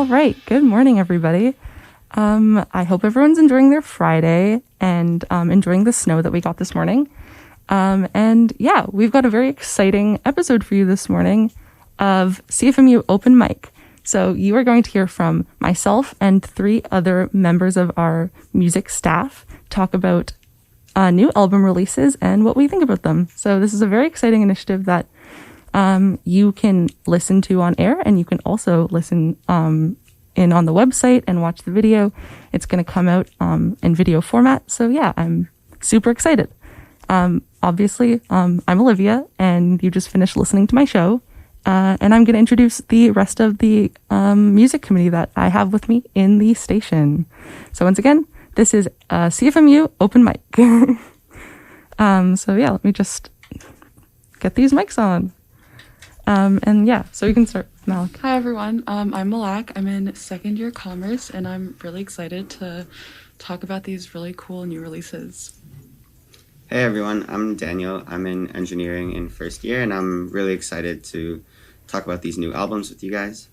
All right. Good morning, everybody. I hope everyone's enjoying their Friday and enjoying the snow that we got this morning. And yeah, we've got a very exciting episode for you this morning of CFMU Open Mic. So you are going to hear from myself and 3 other members of our music staff talk about new album releases and what we think about them. So this is a very exciting initiative that you can listen to on air, and you can also listen in on the website and watch the video. It's going to come out in video format. So yeah, I'm super excited. Obviously, I'm Olivia, and you just finished listening to my show. And I'm going to introduce the rest of the music committee that I have with me in the station. So once again, this is CFMU Open Mic. So yeah, let me just get these mics on. And yeah, so you can start, Malak. Hi everyone, I'm Malak. I'm in second year commerce, and I'm really excited to talk about these really cool new releases. Hey everyone, I'm Daniel. I'm in engineering in first year, and I'm really excited to talk about these new albums with you guys.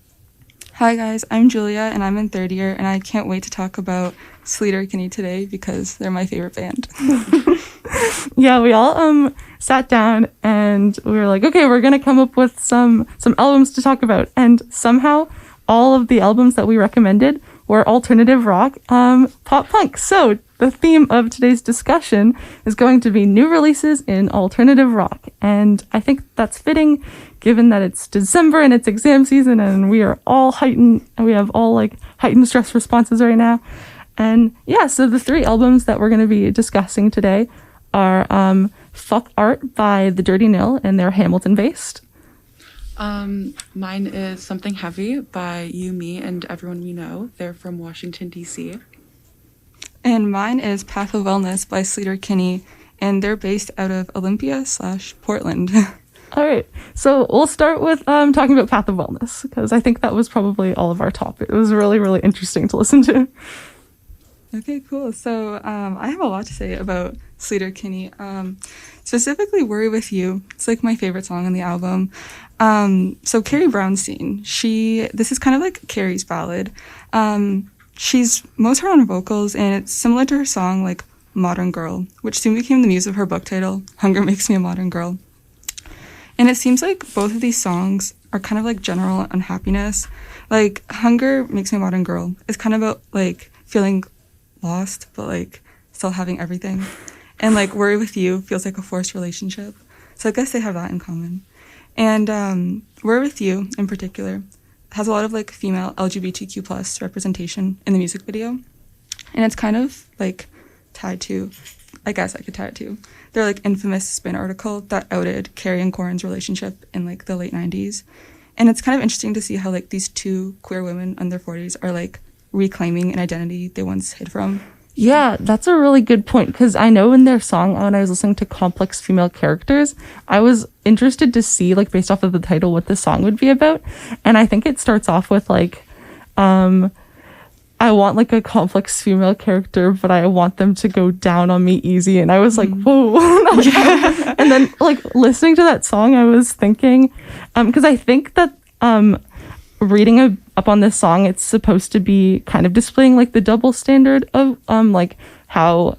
Hi guys, I'm Julia, and I'm in third year, and I can't wait to talk about Sleater-Kinney today because they're my favorite band. Yeah, we all sat down and we were like, okay, we're gonna come up with some albums to talk about, and somehow all of the albums that we recommended were alternative rock, pop punk. So the theme of today's discussion is going to be new releases in alternative rock, and I think that's fitting given that it's December and it's exam season and we are all heightened, and we have all like heightened stress responses right now. And yeah, so the 3 albums that we're going to be discussing today are Fuck Art by The Dirty Nil, and they're Hamilton based. Mine is Something Heavy by You, Me, and Everyone We Know. They're from Washington, D.C. And mine is Path of Wellness by Sleater-Kinney, and they're based out of Olympia/Portland. All right, so we'll start with talking about Path of Wellness, because I think that was probably all of our top. It was really, really interesting to listen to. Okay, cool. So I have a lot to say about Sleater-Kinney. Specifically, Worry With You. It's like my favorite song on the album. So Carrie Brownstein, this is kind of like Carrie's ballad. She's most heard on vocals, and it's similar to her song like Modern Girl, which soon became the muse of her book title, Hunger Makes Me a Modern Girl. And it seems like both of these songs are kind of like general unhappiness. Like Hunger Makes Me a Modern Girl is kind of about like feeling lost, but like still having everything. And like Worry With You feels like a forced relationship. So I guess they have that in common. And Worry With You in particular has a lot of like female LGBTQ plus representation in the music video. And it's kind of like tied to, I guess I could tie it to, their like infamous Spin article that outed Carrie and Corin's relationship in like the late 90s. And it's kind of interesting to see how like these 2 queer women in their 40s are like reclaiming an identity they once hid from. Yeah, that's a really good point, because I know in their song, when I was listening to Complex Female Characters, I was interested to see, like, based off of the title, what the song would be about. And I think it starts off with, like, I want, like, a complex female character, but I want them to go down on me easy. And I was like, whoa. Yeah. And then, like, listening to that song, I was thinking, because I think that reading up on this song, it's supposed to be kind of displaying like the double standard of like how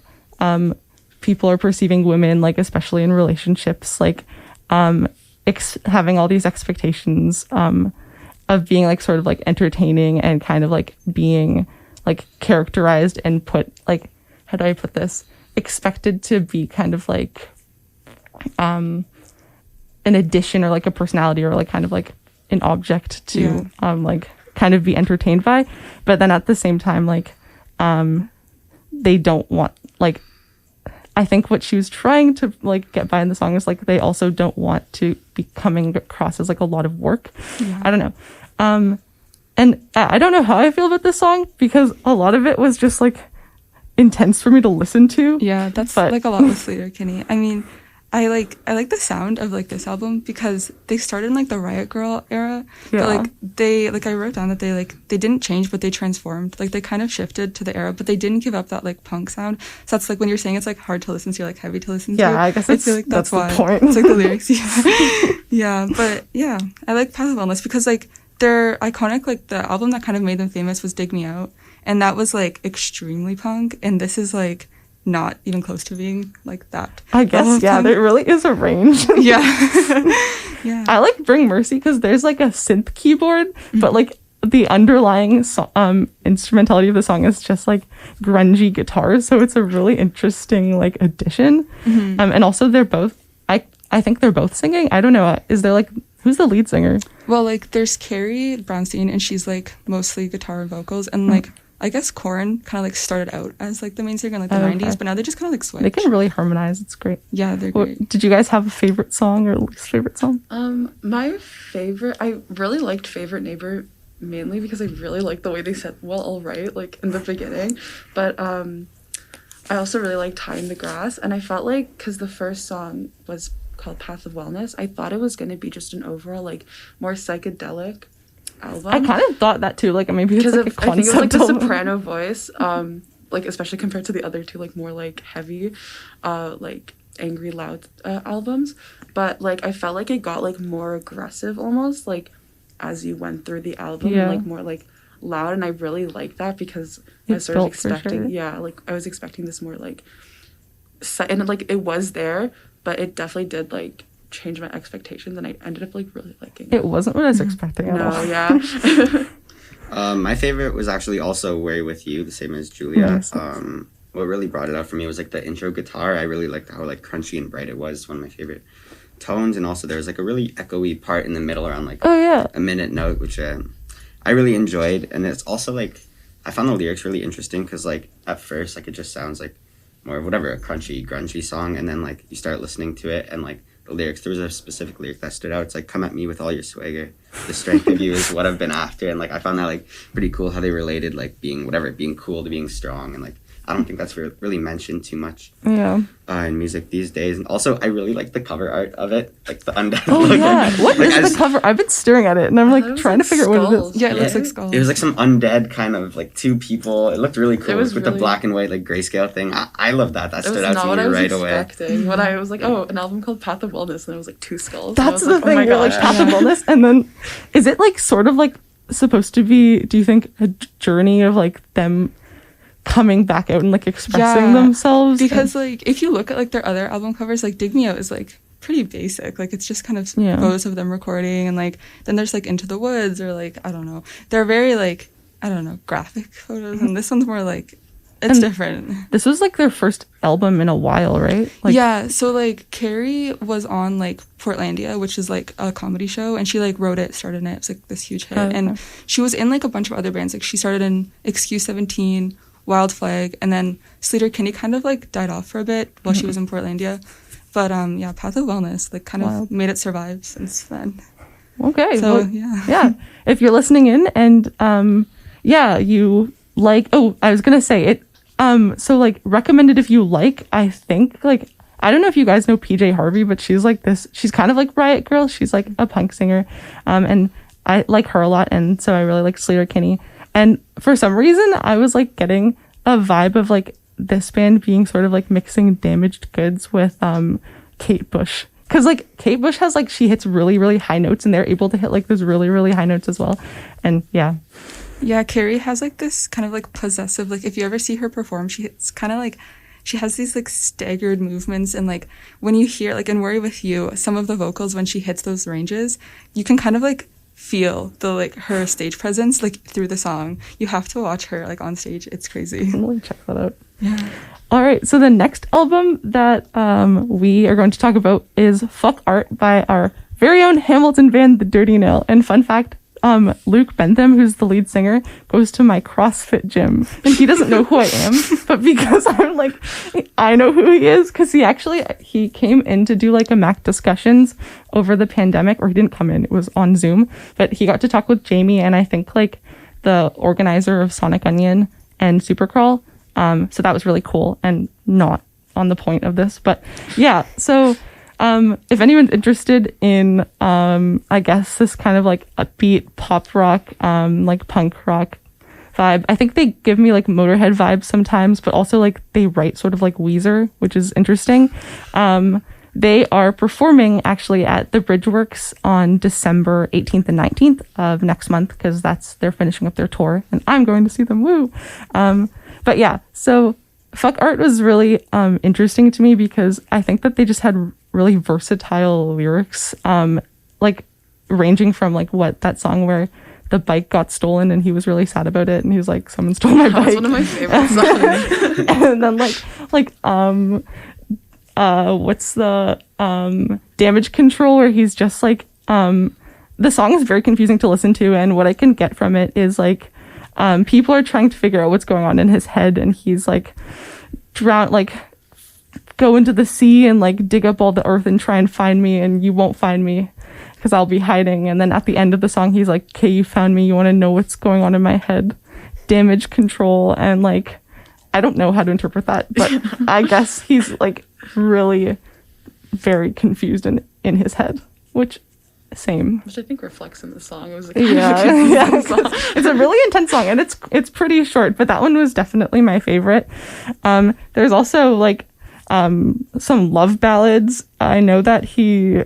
people are perceiving women, like especially in relationships, like having all these expectations of being like sort of like entertaining and kind of like being like characterized and put like, how do I put this, expected to be kind of like an addition or like a personality or like kind of like an object to like kind of be entertained by, but then at the same time like they don't want, like, I think what she was trying to like get by in the song is like they also don't want to be coming across as like a lot of work. I don't know, and I don't know how I feel about this song, because a lot of it was just like intense for me to listen to. Yeah, that's like a lot with Sleater-Kinney. I mean, I like the sound of like this album because they started in like the Riot Girl era, but like they, like I wrote down that they didn't change, but they transformed. Like they kind of shifted to the era, but they didn't give up that like punk sound. So that's like when you're saying it's like hard to listen to, like heavy to listen to. Yeah, I guess I feel like that's why. The point. It's like the lyrics. Yeah, but yeah, I like Path of Wellness because like they're iconic. Like the album that kind of made them famous was Dig Me Out, and that was like extremely punk, and this is like not even close to being like that. I guess, yeah, there really is a range. Yeah. Yeah. I like Bring Mercy because there's like a synth keyboard, but like the underlying instrumentality of the song is just like grungy guitars, so it's a really interesting like addition. And also they're both, I think they're both singing. I don't know, is there like, who's the lead singer? Well, like there's Carrie Brownstein, and she's like mostly guitar and vocals, and like I guess Korn kind of like started out as like the main singer in like the 90s, but now they just kind of like switch. They can really harmonize. It's great. Yeah, they're great. Did you guys have a favorite song or least favorite song? My favorite, I really liked Favorite Neighbor mainly because I really liked the way they said, well, all right, like in the beginning. But I also really liked High in the Grass. And I felt like, because the first song was called Path of Wellness, I thought it was going to be just an overall like more psychedelic album. I kind of thought that too, like maybe it's like a concept. I think it was like the album. soprano voice, like especially compared to the other two, like more like heavy, like angry loud albums. But like I felt like it got like more aggressive almost, like as you went through the album, like more like loud, and I really liked that because I was sort of expecting, like I was expecting this more like, and like it was there, but it definitely did like change my expectations, and I ended up like really liking it. It wasn't what I was expecting at all. Yeah. My favorite was actually also Worry With You, the same as Julia. Nice. What really brought it out for me was like the intro guitar. I really liked how like crunchy and bright it was. It's one of my favorite tones, and also there was like a really echoey part in the middle around like a minute note, which I really enjoyed. And it's also like I found the lyrics really interesting because like at first like it just sounds like more of whatever, a crunchy grungy song, and then like you start listening to it and like the lyrics, there was a specific lyric that stood out. It's like, come at me with all your swagger, the strength of you is what I've been after. And like I found that like pretty cool how they related like being cool to being strong, and like I don't think that's really mentioned too much in music these days. And also, I really like the cover art of it, like the undead. Oh, yeah. What is the cover? I've been staring at it, and I'm like trying to figure out what it is. Yeah, it looks like skulls. It was like some undead kind of like two people. It looked really cool. It was with really... the black and white like grayscale thing. I love that. That stood out to me right away. Expecting. When I was like, oh, an album called Path of Wellness, and it was like two skulls. That's the like, thing. Oh my You're like Path of Wellness, and then is it like sort of like supposed to be? Do you think a journey of like them coming back out and like expressing themselves? Because like if you look at like their other album covers, like Dig Me Out is like pretty basic, like it's just kind of photos of them recording, and like then there's like Into the Woods, or like I don't know, they're very like I don't know, graphic photos, and this one's more like it's different. This was like their first album in a while, right? Like, yeah, so like Carrie was on like Portlandia, which is like a comedy show, and she like wrote it, started in it. It's like this huge hit. And she was in like a bunch of other bands. Like she started in Excuse 17, Wild Flag, and then Sleater-Kinney kind of like died off for a bit while she was in Portlandia. But yeah, Path of Wellness like kind of made it survive since then. Okay. So well, yeah. If you're listening in and you like, I was gonna say it. So like recommended if you like. I think like I don't know if you guys know PJ Harvey, but she's like this. She's kind of like Riot Girl. She's like a punk singer, and I like her a lot, and so I really like Sleater-Kinney. And for some reason, I was like getting a vibe of like this band being sort of like mixing Damaged Goods with Kate Bush. Because like Kate Bush has like, she hits really, really high notes, and they're able to hit like those really, really high notes as well. And yeah. Yeah, Carrie has like this kind of like possessive, like if you ever see her perform, it's kind of like, she has these like staggered movements, and like when you hear like in Worry With You, some of the vocals when she hits those ranges, you can kind of like feel the like her stage presence like through the song. You have to watch her like on stage. It's crazy. I'm gonna check that out. Yeah. All right, so the next album that we are going to talk about is Fuck Art by our very own Hamilton band, The Dirty Nail. And fun fact, Luke Bentham, who's the lead singer, goes to my CrossFit gym, and he doesn't know who I am, but because I'm like, I know who he is, because he came in to do like a Mac discussions over the pandemic, or he didn't come in, it was on Zoom, but he got to talk with Jamie, and I think like the organizer of Sonic Onion and Supercrawl, so that was really cool, and not on the point of this, but yeah, so if anyone's interested in, I guess this kind of like upbeat pop rock, like punk rock vibe, I think they give me like Motorhead vibes sometimes, but also like they write sort of like Weezer, which is interesting. they are performing actually at the Bridgeworks on December 18th and 19th of next month, because they're finishing up their tour, and I'm going to see them. Woo! But yeah, so Fuck Art was really interesting to me because I think that they just had really versatile lyrics, like ranging from like that song where the bike got stolen and he was really sad about it, and he was like, someone stole my bike. That's one of my favorite songs. And then what's the Damage Control, where he's just like, the song is very confusing to listen to, and what I can get from it is like, people are trying to figure out what's going on in his head, and he's like, go into the sea and like dig up all the earth and try and find me, and you won't find me because I'll be hiding. And then at the end of the song, he's like, okay, you found me, you want to know what's going on in my head, Damage Control. And like, I don't know how to interpret that, but I guess he's like really very confused in his head, which I think reflects in the song. It was yeah. Song. It's a really intense song, and it's pretty short, but that one was definitely my favorite. There's also like some love ballads. I know that he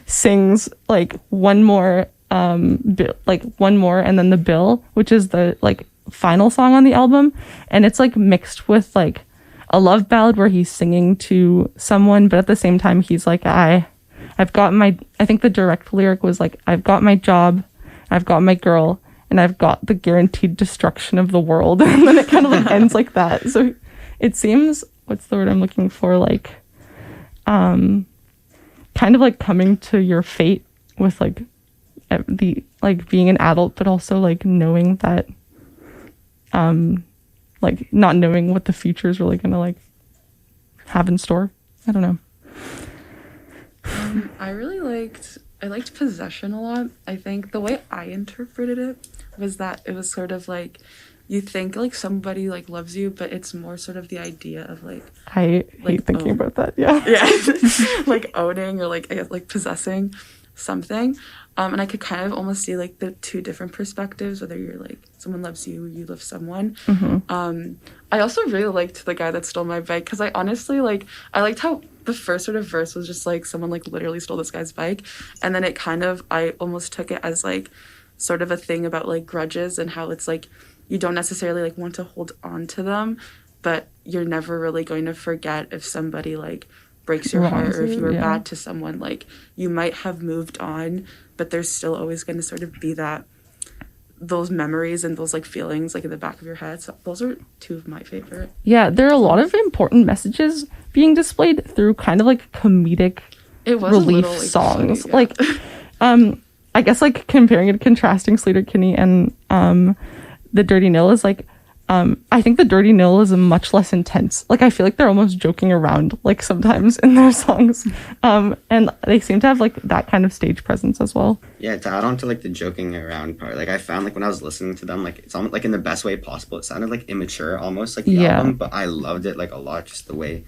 sings like one more and then the bill, which is the like final song on the album, and it's like mixed with like a love ballad where he's singing to someone, but at the same time he's like, I've got I think the direct lyric was like, I've got my job, I've got my girl, and I've got the guaranteed destruction of the world. And then it kind of like ends like that. So it seems, what's the word I'm looking for, like kind of like coming to your fate with like the like being an adult, but also like knowing that like not knowing what the future is really gonna like have in store. I don't know. I liked Possession a lot. I think the way I interpreted it was that it was sort of like, you think like somebody like loves you, but it's more sort of the idea of like, I hate thinking about that. Yeah. Like owning or like, I guess, like possessing something. And I could kind of almost see like the two different perspectives, whether you're like someone loves you or you love someone. Mm-hmm. I also really liked the guy that stole my bike, because I honestly I liked how the first sort of verse was just like someone like literally stole this guy's bike, and then it kind of, I almost took it as like sort of a thing about like grudges and how it's like you don't necessarily like want to hold on to them, but you're never really going to forget if somebody like breaks your heart, or if you were bad to someone. Like, you might have moved on, but there's still always going to sort of be those memories and those like feelings like in the back of your head. So those are two of my favorite. Yeah, there are a lot of important messages being displayed through kind of like comedic relief songs. Funny, yeah. Like I guess like comparing and contrasting Sleater-Kinney and the Dirty Nil is like, I think the Dirty Nil is much less intense. Like, I feel like they're almost joking around like sometimes in their songs, and they seem to have like that kind of stage presence as well. Yeah, to add on to like the joking around part, like I found like when I was listening to them, like it's almost like in the best way possible. It sounded like immature almost, like the album, but I loved it like a lot, just the way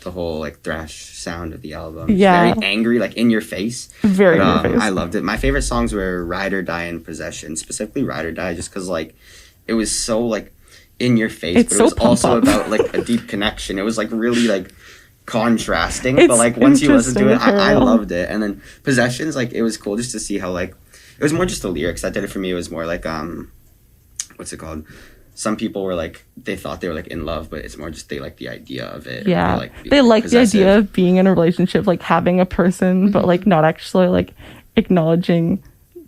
the whole like thrash sound of the album. Yeah, very angry, like in your face. Very in your face. I loved it. My favorite songs were Ride or Die and Possession, specifically Ride or Die, just because like it was so like in your face, it's but it was so also about like a deep connection. It was like really like contrasting, but like once you listen to it, I loved it. And then Possessions, like it was cool just to see how like it was more just the lyrics that did it for me. It was more like what's it called? Some people were like, they thought they were like in love, but it's more just they like the idea of it. Yeah, they like the idea of being in a relationship, like having a person, but like not actually like acknowledging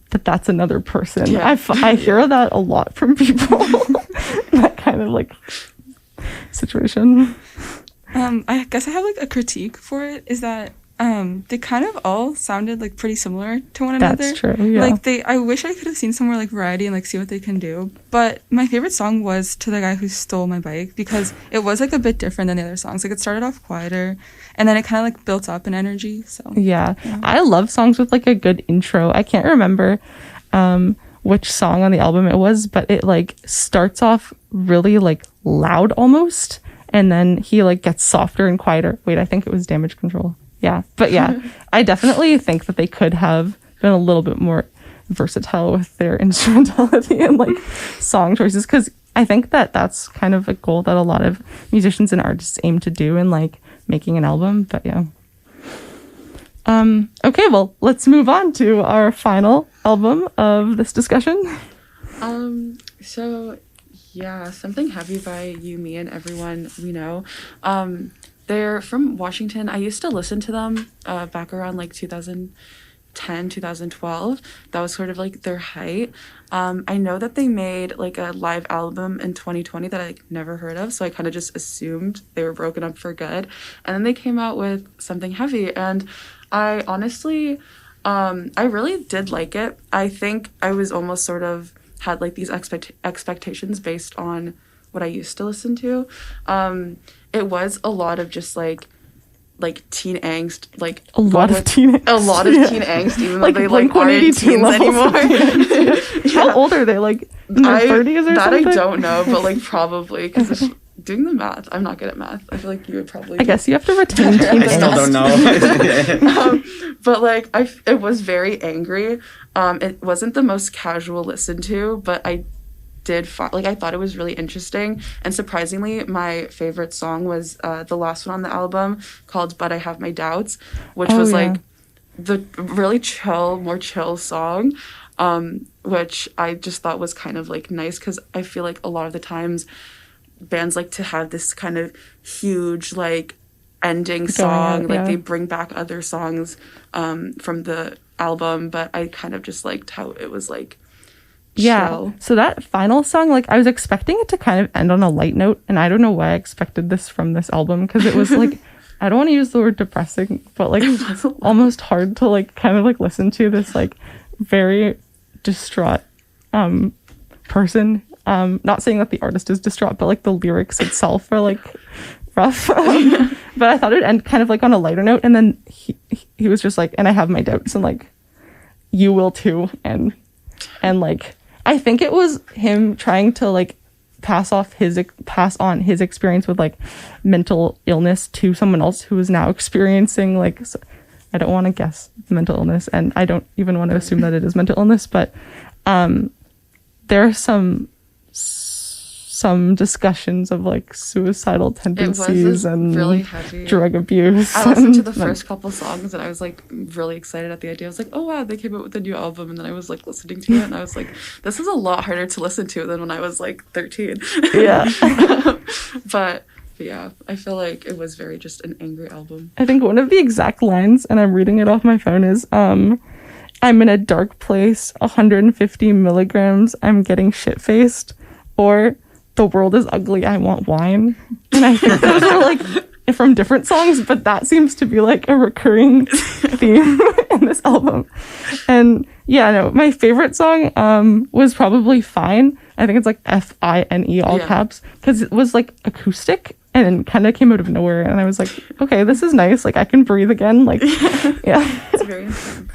that that's another person. Yeah. I hear that a lot from people. That kind of like situation. I guess I have like a critique for it, is that they kind of all sounded like pretty similar to one another. That's true, yeah. Like I wish I could have seen some more like variety and like see what they can do. But my favorite song was To the Guy Who Stole My Bike, because it was like a bit different than the other songs. Like, it started off quieter and then it kind of like built up in energy. So yeah. I love songs with like a good intro. I can't remember which song on the album it was, but it like starts off really like loud almost, and then he like gets softer and quieter. Wait, I think it was Damage Control. Yeah, but yeah, I definitely think that they could have been a little bit more versatile with their instrumentality and like song choices, because I think that that's kind of a goal that a lot of musicians and artists aim to do in like making an album. But yeah. Okay, well, let's move on to our final album of this discussion. So yeah, Something Heavy by You, Me, and Everyone We Know. They're from Washington. I used to listen to them back around like 2010, 2012. That was sort of like their height. I know that they made like a live album in 2020 that I never heard of, so I kind of just assumed they were broken up for good. And then they came out with Something Heavy, and I honestly, I really did like it. I think I was almost sort of had like these expectations based on what I used to listen to. It was a lot of just like teen angst, like a lot of teen angst, even though they like aren't teens anymore. How old are they? Like in their 30s or that something? I don't know, but like probably because doing the math, I'm not good at math. I feel like you would probably. I guess you have to retain teen I still don't know. But like it was very angry. It wasn't the most casual listen to, but I did I thought it was really interesting, and surprisingly my favorite song was the last one on the album called But I Have My Doubts, which was like the really more chill song, which I just thought was kind of like nice, because I feel like a lot of the times bands like to have this kind of huge like ending song, like they bring back other songs from the album, but I kind of just liked how it was like chill. So that final song, like I was expecting it to kind of end on a light note, and I don't know why I expected this from this album, because it was like I don't want to use the word depressing, but like almost hard to like kind of like listen to this like very distraught person. Not saying that the artist is distraught, but like the lyrics itself are like rough. But I thought it'd end kind of like on a lighter note, and then he was just like, and I have my doubts, and like you will too, and like I think it was him trying to like pass on his experience with like mental illness to someone else who is now experiencing like, I don't want to guess mental illness, and I don't even want to assume that it is mental illness, but there are some discussions of like suicidal tendencies and really heavy drug abuse. I listened to the first couple songs and I was like really excited at the idea. I was like, oh wow, they came out with a new album, and then I was like listening to it and I was like, this is a lot harder to listen to than when I was like 13. Yeah. But yeah, I feel like it was very just an angry album. I think one of the exact lines, and I'm reading it off my phone, is I'm in a dark place, 150 milligrams, I'm getting shit-faced, or the world is ugly, I want wine. And I think those are like from different songs, but that seems to be like a recurring theme in this album. And yeah, no, my favorite song was probably Fine. I think it's like Fine, all caps, because it was like acoustic and kind of came out of nowhere, and I was like, okay, this is nice, like I can breathe again, like yeah. It's very interesting.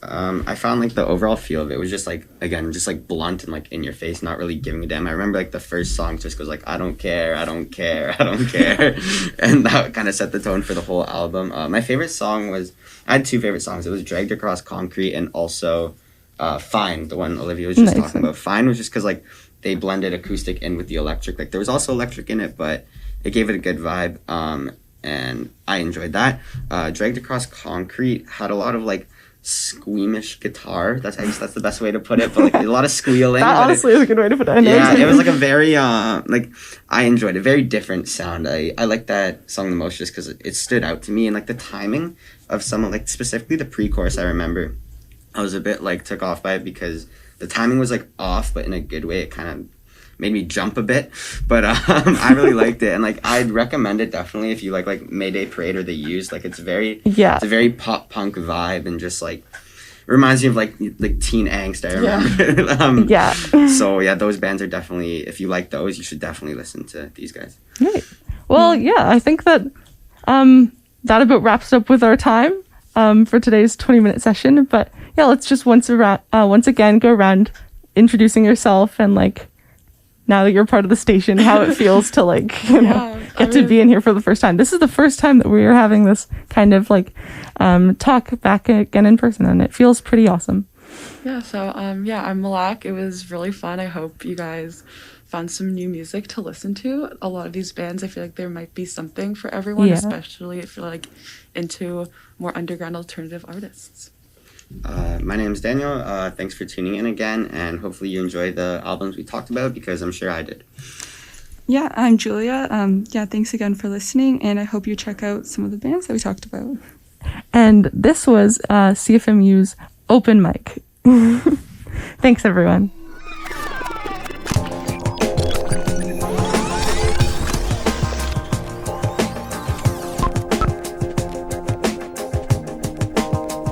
I found like the overall feel of it was just like, again, just like blunt and like in your face, not really giving a damn. I remember like the first song just goes like, I don't care, I don't care, I don't care. And that kind of set the tone for the whole album. My favorite song was, I had two favorite songs. It was Dragged Across Concrete and also Fine, the one Olivia was just talking about. Fine was just because like they blended acoustic in with the electric. Like there was also electric in it, but it gave it a good vibe. And I enjoyed that. Dragged Across Concrete had a lot of like squeamish guitar. That's the best way to put it, but like a lot of squealing. That honestly is a good way to put it. Yeah, it was like a very like I enjoyed a very different sound. I like that song the most just because it stood out to me, and like the timing of some, like specifically the pre-chorus. I remember I was a bit like took off by it because the timing was like off, but in a good way. It kind of made me jump a bit, but I really liked it, and like I'd recommend it definitely if you like Mayday Parade or The Used. Like it's a very pop punk vibe, and just like reminds me of like teen angst. I remember. So yeah, those bands are definitely, if you like those, you should definitely listen to these guys. Right. Well, yeah, I think that that about wraps up with our time for today's 20-minute session. But yeah, let's just once again go around introducing yourself and like, now that you're part of the station, how it feels to like get to be in here for the first time. This is the first time that we are having this kind of like talk back again in person, and it feels pretty awesome. Yeah, so I'm Malak. It was really fun. I hope you guys found some new music to listen to. A lot of these bands, I feel like there might be something for everyone, especially if you're like into more underground alternative artists. My name is Daniel. Thanks for tuning in again, and hopefully you enjoyed the albums we talked about, because I'm sure I did. Yeah, I'm Julia. Thanks again for listening, and I hope you check out some of the bands that we talked about. And this was CFMU's open mic. Thanks, everyone.